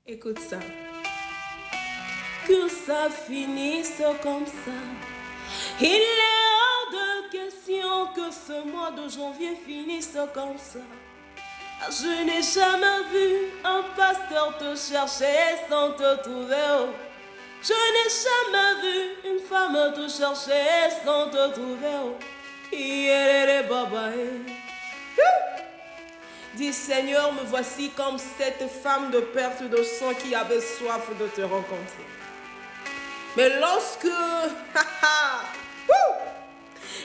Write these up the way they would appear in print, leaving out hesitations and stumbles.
Écoute ça. Que ça finisse comme ça. Il est hors de question que ce mois de janvier finisse comme ça. Je n'ai jamais vu un pasteur te chercher sans te trouver. Oh. Je n'ai jamais vu une femme te chercher sans te trouver. Oh. Dis Seigneur, me voici comme cette femme de perte de sang qui avait soif de te rencontrer. Mais lorsque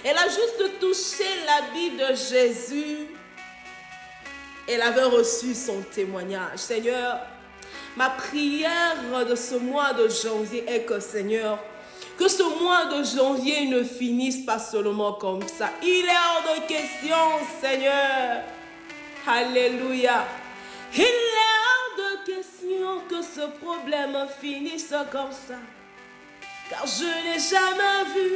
elle a juste touché l'habit de Jésus, elle avait reçu son témoignage. Seigneur, ma prière de ce mois de janvier est que, Seigneur, que ce mois de janvier ne finisse pas seulement comme ça. Il est hors de question, Seigneur. Alléluia. Il est hors de question que ce problème finisse comme ça. Car je n'ai jamais vu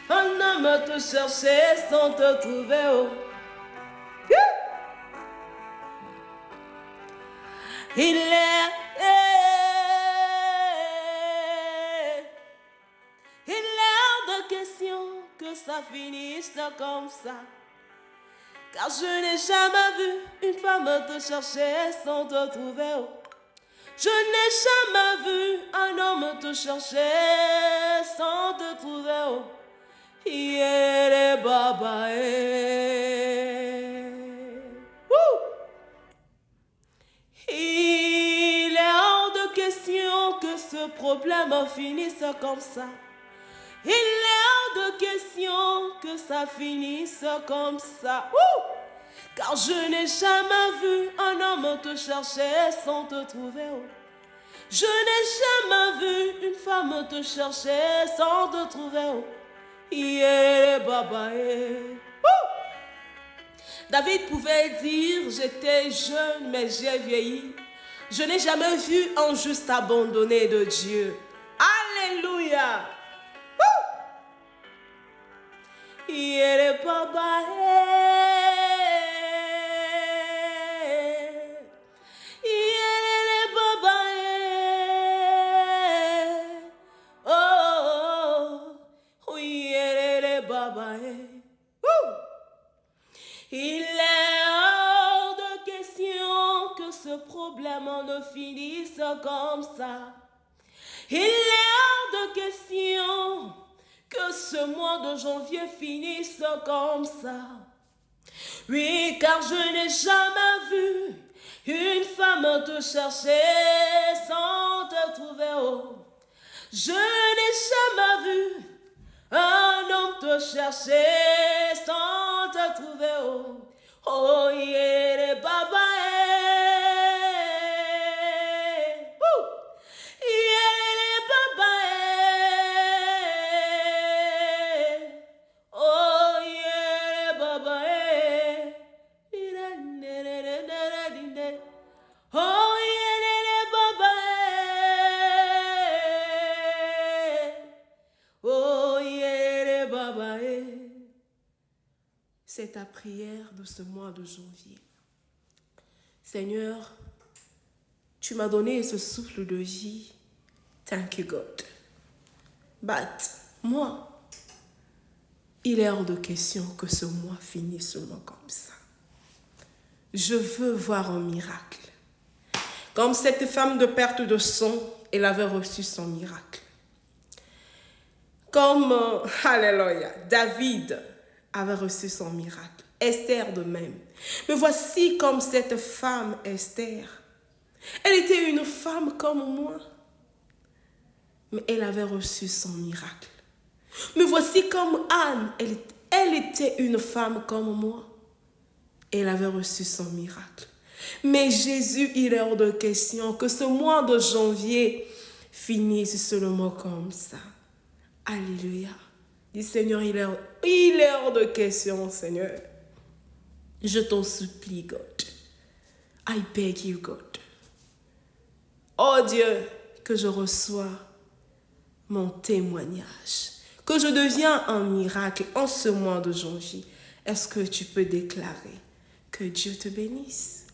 un homme te chercher sans te trouver. Oh. Il est hors de question que ça finisse comme ça. Car je n'ai jamais vu une femme te chercher sans te trouver. Oh. Je n'ai jamais vu un homme te chercher sans te trouver. Oh. Yere baba Il est hors de question que ce problème finisse comme ça. Il est hors de question que ça finisse comme ça. Car je n'ai jamais vu un homme te chercher sans te trouver. Je n'ai jamais vu une femme te chercher sans te trouver. David pouvait dire, j'étais jeune mais j'ai vieilli. Je n'ai jamais vu un juste abandonné de Dieu. Alléluia. Il est hors de question que ce problème ne finisse comme ça. Il est hors de question que ce mois de janvier finisse comme ça. Oui, car je n'ai jamais vu une femme te chercher sans te trouver. Oh. Je n'ai jamais vu un homme te chercher sans te trouver. Oh, oh yeah, baba. C'est ta prière de ce mois de janvier. Seigneur, tu m'as donné ce souffle de vie. Thank you, God. But, moi, il est hors de question que ce mois finisse seulement comme ça. Je veux voir un miracle. Comme cette femme de perte de sang, elle avait reçu son miracle. Comme, alléluia, David avait reçu son miracle. Esther de même. Mais voici comme cette femme Esther. Elle était une femme comme moi. Mais elle avait reçu son miracle. Mais voici comme Anne. Elle était une femme comme moi. Elle avait reçu son miracle. Mais Jésus, il est hors de question que ce mois de janvier finisse seulement comme ça. Alléluia. Dis Seigneur, il est hors de question, Seigneur. Je t'en supplie, God. I beg you, God. Oh Dieu, que je reçois mon témoignage. Que je deviens un miracle en ce mois de janvier. Est-ce que tu peux déclarer que Dieu te bénisse?